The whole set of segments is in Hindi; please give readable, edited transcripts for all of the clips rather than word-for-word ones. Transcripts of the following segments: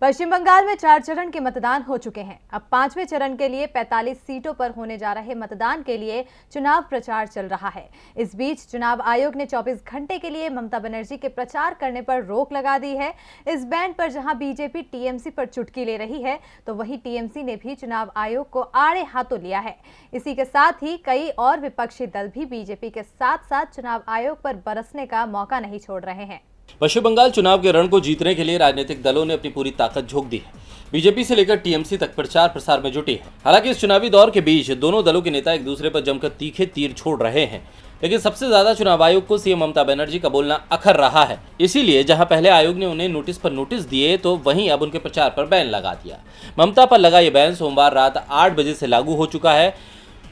पश्चिम बंगाल में 4 चरण के मतदान हो चुके हैं। अब 5वें चरण के लिए 45 सीटों पर होने जा रहे मतदान के लिए चुनाव प्रचार चल रहा है। इस बीच चुनाव आयोग ने 24 घंटे के लिए ममता बनर्जी के प्रचार करने पर रोक लगा दी है। इस बैंड पर जहां बीजेपी टीएमसी पर चुटकी ले रही है, तो वहीं टीएमसी ने भी चुनाव आयोग को आड़े हाथों लिया है। इसी के साथ ही कई और विपक्षी दल भी बीजेपी के साथ साथ चुनाव आयोग पर बरसने का मौका नहीं छोड़ रहे हैं। पश्चिम बंगाल चुनाव के रण को जीतने के लिए राजनीतिक दलों ने अपनी पूरी ताकत झोंक दी है। बीजेपी से लेकर टीएमसी तक प्रचार प्रसार में जुटी है। हालांकि इस चुनावी दौर के बीच दोनों दलों के नेता एक दूसरे पर जमकर तीखे तीर छोड़ रहे हैं, लेकिन सबसे ज्यादा चुनाव आयोग को सीएम ममता बनर्जी का बोलना अखर रहा है। इसीलिए जहां पहले आयोग ने उन्हें नोटिस पर नोटिस दिए, तो वहीं अब उनके प्रचार पर बैन लगा दिया। ममता पर लगा ये बैन सोमवार रात 8 बजे से लागू हो चुका है।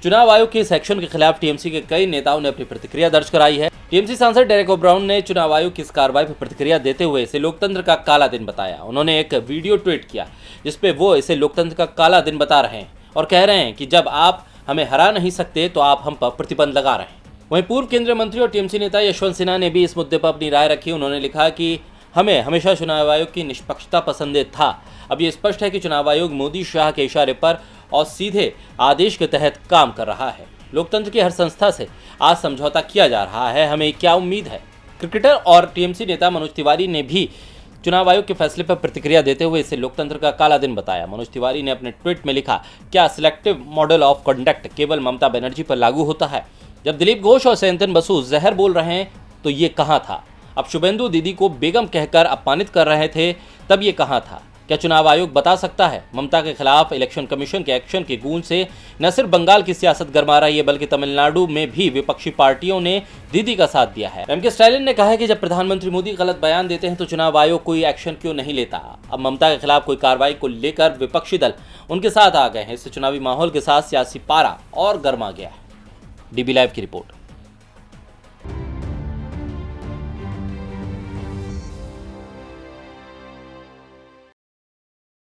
चुनाव आयोग के इस एक्शन के खिलाफ टीएमसी के कई नेताओं ने अपनी प्रतिक्रिया दर्ज कराई है। टीएमसी सांसद डेरेक ओब्राउन ने चुनाव आयोग की इस कार्रवाई पर प्रतिक्रिया देते हुए इसे लोकतंत्र का काला दिन बताया। उन्होंने एक वीडियो ट्वीट किया जिसपे वो इसे लोकतंत्र का काला दिन बता रहे हैं और कह रहे हैं कि जब आप हमें हरा नहीं सकते तो आप हम पर प्रतिबंध लगा रहे हैं। वहीं पूर्व केंद्रीय मंत्री और टीएमसी नेता यशवंत सिन्हा ने भी इस मुद्दे पर अपनी राय रखी। उन्होंने लिखा कि हमें हमेशा चुनाव आयोग की निष्पक्षता पसंद था। अब ये स्पष्ट है कि चुनाव आयोग मोदी शाह के इशारे पर और सीधे आदेश के तहत काम कर रहा है। लोकतंत्र की हर संस्था से आज समझौता किया जा रहा है, हमें क्या उम्मीद है। क्रिकेटर और टीएमसी नेता मनोज तिवारी ने भी चुनाव आयोग के फैसले पर प्रतिक्रिया देते हुए इसे लोकतंत्र का काला दिन बताया। मनोज तिवारी ने अपने ट्वीट में लिखा, क्या सिलेक्टिव मॉडल ऑफ कंडक्ट केवल ममता बनर्जी पर लागू होता है? जब दिलीप घोष और सैंतन बसु जहर बोल रहे हैं तो ये कहाँ था? अब शुभेंदु दीदी को बेगम कहकर अपमानित कर रहे थे, तब ये कहाँ था? क्या चुनाव आयोग बता सकता है? ममता के खिलाफ इलेक्शन कमीशन के एक्शन की गूंज से न सिर्फ बंगाल की सियासत गरमा रही है, बल्कि तमिलनाडु में भी विपक्षी पार्टियों ने दीदी का साथ दिया है। एमके स्टालिन ने कहा है कि जब प्रधानमंत्री मोदी गलत बयान देते हैं तो चुनाव आयोग कोई एक्शन क्यों नहीं लेता। अब ममता के खिलाफ कोई कार्रवाई को लेकर विपक्षी दल उनके साथ आ गए हैं। इससे चुनावी माहौल के साथ सियासी पारा और गर्मा गया है। डीबी लाइव की रिपोर्ट।